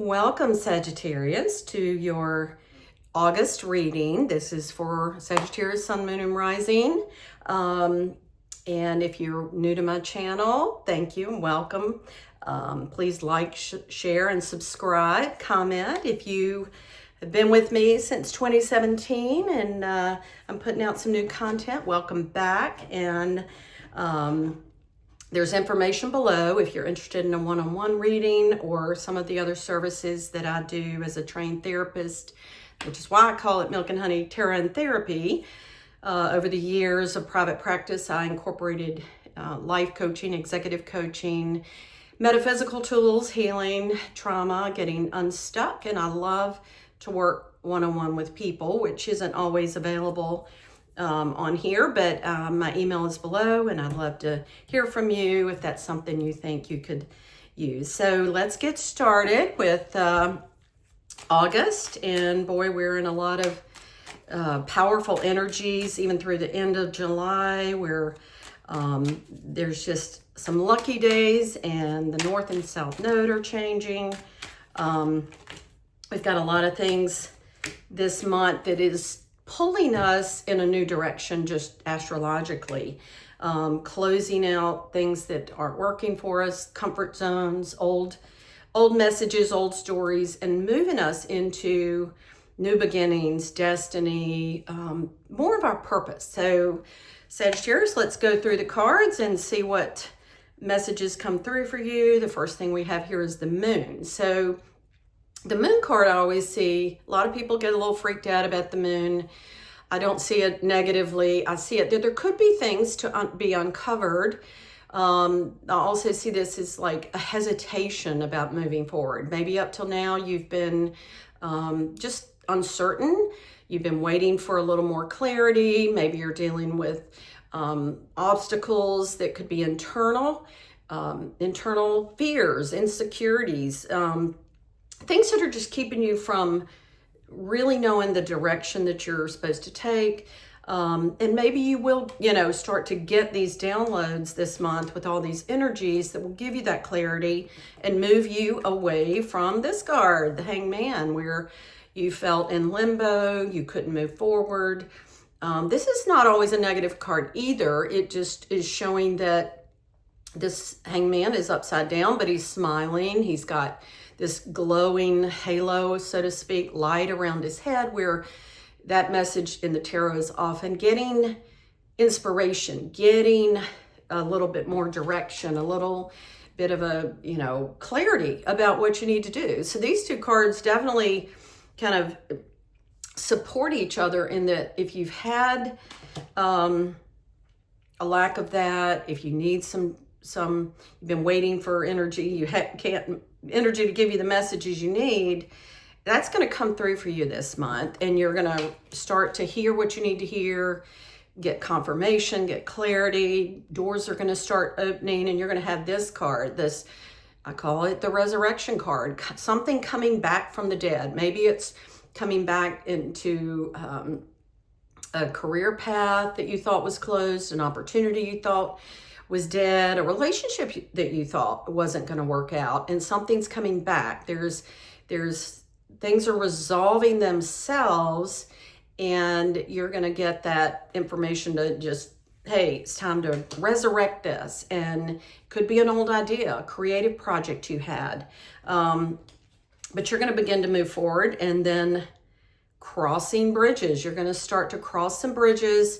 Welcome, Sagittarius, to your August reading. This is for Sagittarius, Sun, Moon, and Rising. And if you're new to my channel, thank you and welcome. Please like, share, and subscribe. Comment if you have been with me since 2017 and I'm putting out some new content. Welcome back. And there's information below if you're interested in a one-on-one reading or some of the other services that I do as a trained therapist, which is why I call it Milk and Honey Tarot and Therapy. Over the years of private practice, I incorporated life coaching, executive coaching, metaphysical tools, healing, trauma, getting unstuck, and I love to work one-on-one with people, which isn't always available on here, but my email is below and I'd love to hear from you if that's something you think you could use. So let's get started with August, and boy, we're in a lot of powerful energies even through the end of July, where there's just some lucky days and the North and South Node are changing. We've got a lot of things this month that is pulling us in a new direction, just astrologically, closing out things that aren't working for us, comfort zones, old messages, old stories, and moving us into new beginnings, destiny, more of our purpose. So Sagittarius, let's go through the cards and see what messages come through for you. The first thing we have here is the moon. So the moon card, I always see a lot of people get a little freaked out about the moon. I don't see it negatively. I see it that there could be things to be uncovered. I also see this as like a hesitation about moving forward. Maybe up till now you've been just uncertain. You've been waiting for a little more clarity. Maybe you're dealing with obstacles that could be internal fears, insecurities, things that are just keeping you from really knowing the direction that you're supposed to take. And maybe you will, start to get these downloads this month with all these energies that will give you that clarity and move you away from this card, the Hangman, where you felt in limbo, you couldn't move forward. This is not always a negative card either. It just is showing that this Hangman is upside down, but he's smiling. He's got this glowing halo, so to speak, light around his head, where that message in the tarot is often getting inspiration, getting a little bit more direction, a little bit of a, clarity about what you need to do. So these two cards definitely kind of support each other in that if you've had a lack of that, if you need some you've been waiting for energy, you can't energy to give you the messages you need, that's going to come through for you this month, and you're going to start to hear what you need to hear, get confirmation, get clarity. Doors are going to start opening, and you're going to have this card, this, I call it the resurrection card, something coming back from the dead. Maybe it's coming back into a career path that you thought was closed, an opportunity you thought was dead, a relationship that you thought wasn't going to work out, and something's coming back. There's things are resolving themselves, and you're going to get that information to just, hey, it's time to resurrect this. And it could be an old idea, a creative project you had, but you're going to begin to move forward. And then crossing bridges, you're going to start to cross some bridges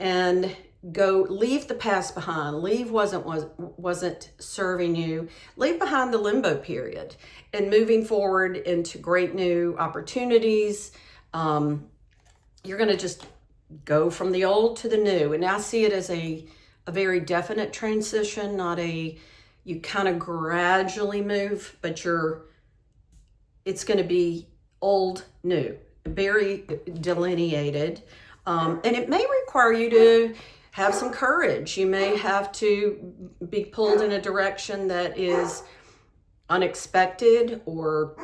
and leave the past behind. Leave wasn't serving you. Leave behind the limbo period and moving forward into great new opportunities. You're going to just go from the old to the new. And I see it as a very definite transition, not you kind of gradually move, but it's going to be old, new, very delineated. And it may require you to have some courage. You may have to be pulled in a direction that is unexpected or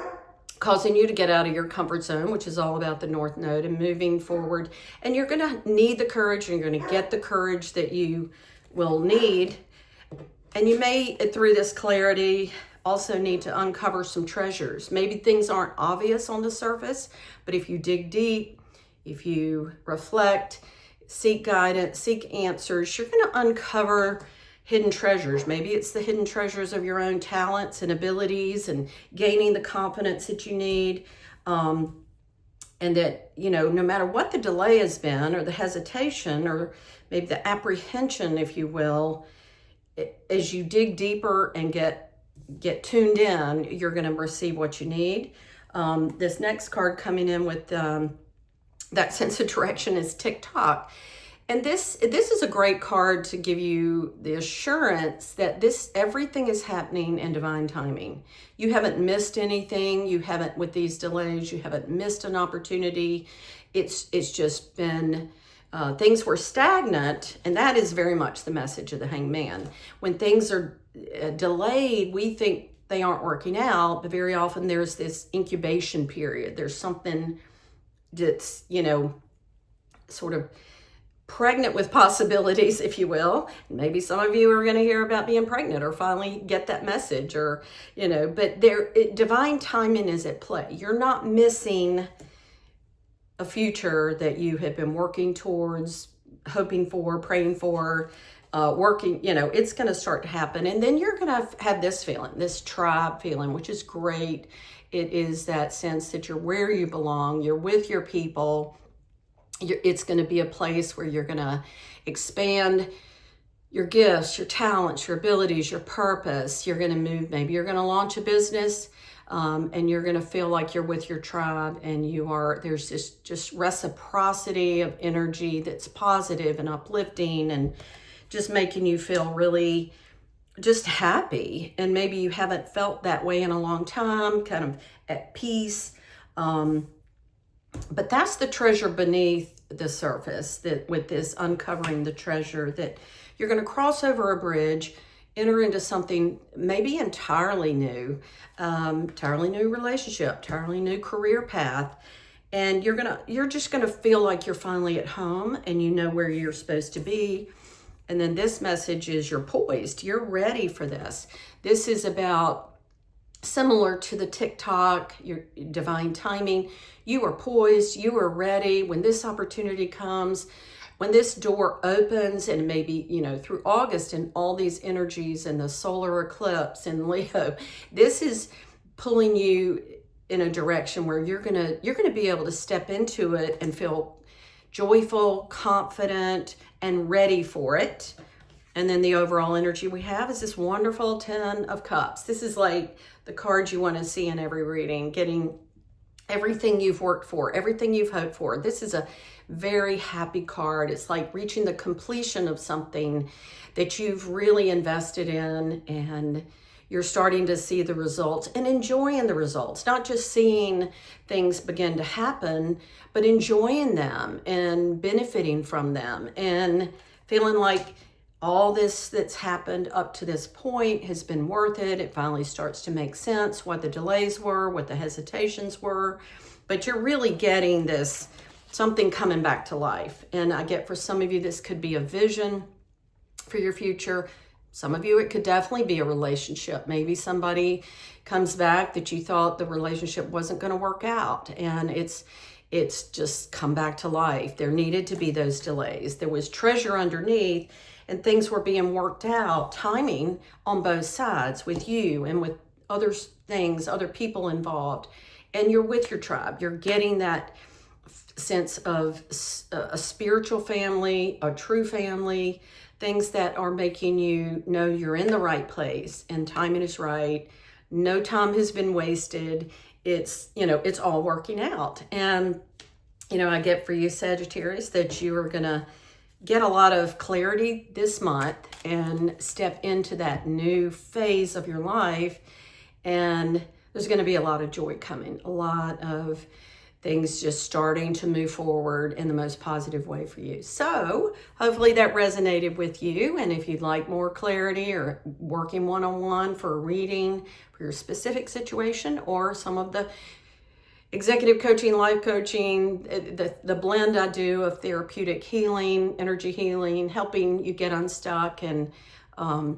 causing you to get out of your comfort zone, which is all about the North Node and moving forward. And you're going to need the courage, and you're going to get the courage that you will need. And you may, through this clarity, also need to uncover some treasures. Maybe things aren't obvious on the surface, but if you dig deep, if you reflect, seek guidance, seek answers, you're going to uncover hidden treasures. Maybe it's the hidden treasures of your own talents and abilities and gaining the confidence that you need. And that, you know, no matter what the delay has been, or the hesitation, or maybe the apprehension, if you will, as you dig deeper and get tuned in, you're going to receive what you need. This next card coming in with that sense of direction is TikTok. And this is a great card to give you the assurance that everything is happening in divine timing. You haven't missed anything. You haven't, with these delays, you haven't missed an opportunity. It's just been, things were stagnant, and that is very much the message of the Hanged Man. When things are delayed, we think they aren't working out, but very often there's this incubation period. There's something that's, you know, sort of pregnant with possibilities, if you will. Maybe some of you are going to hear about being pregnant or finally get that message, or, you know, but divine timing is at play. You're not missing a future that you have been working towards, hoping for, praying for, working, you know, it's going to start to happen. And then you're going to have this feeling, this tribe feeling, which is great. It is that sense that you're where you belong, you're with your people. It's going to be a place where you're going to expand your gifts, your talents, your abilities, your purpose. You're going to move, maybe you're going to launch a business, and you're going to feel like you're with your tribe, and there's this just reciprocity of energy that's positive and uplifting and just making you feel really just happy. And maybe you haven't felt that way in a long time, kind of at peace. But that's the treasure beneath the surface, that with this uncovering the treasure, that you're going to cross over a bridge, enter into something maybe entirely new relationship, entirely new career path. And you're just going to feel like you're finally at home and you know where you're supposed to be. And then this message is you're poised, you're ready for this. This is about, similar to the TikTok, your divine timing. You are poised, you are ready when this opportunity comes, when this door opens, and maybe, you know, through August and all these energies and the solar eclipse in Leo, this is pulling you in a direction where you're gonna be able to step into it and feel joyful, confident, and ready for it. And then the overall energy we have is this wonderful 10 of Cups. This is like the card you want to see in every reading, getting everything you've worked for, everything you've hoped for. This is a very happy card. It's like reaching the completion of something that you've really invested in, and you're starting to see the results and enjoying the results, not just seeing things begin to happen, but enjoying them and benefiting from them and feeling like all this that's happened up to this point has been worth it. It finally starts to make sense what the delays were, what the hesitations were, but you're really getting this, something coming back to life. And I get, for some of you, this could be a vision for your future. Some of you, it could definitely be a relationship. Maybe somebody comes back that you thought the relationship wasn't going to work out, and it's just come back to life. There needed to be those delays. There was treasure underneath, and things were being worked out, timing on both sides, with you and with other things, other people involved. And you're with your tribe. You're getting that sense of a spiritual family, a true family, things that are making you know you're in the right place and timing is right. No time has been wasted. It's, you know, it's all working out. And, you know, I get for you, Sagittarius, that you are going to get a lot of clarity this month and step into that new phase of your life. And there's going to be a lot of joy coming, a lot of things just starting to move forward in the most positive way for you. So hopefully that resonated with you. And if you'd like more clarity or working one-on-one for a reading for your specific situation, or some of the executive coaching, life coaching, the blend I do of therapeutic healing, energy healing, helping you get unstuck, and my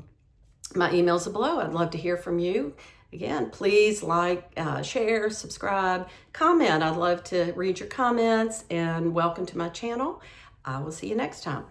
emails are below. I'd love to hear from you. Again, please like, share, subscribe, comment. I'd love to read your comments, and welcome to my channel. I will see you next time.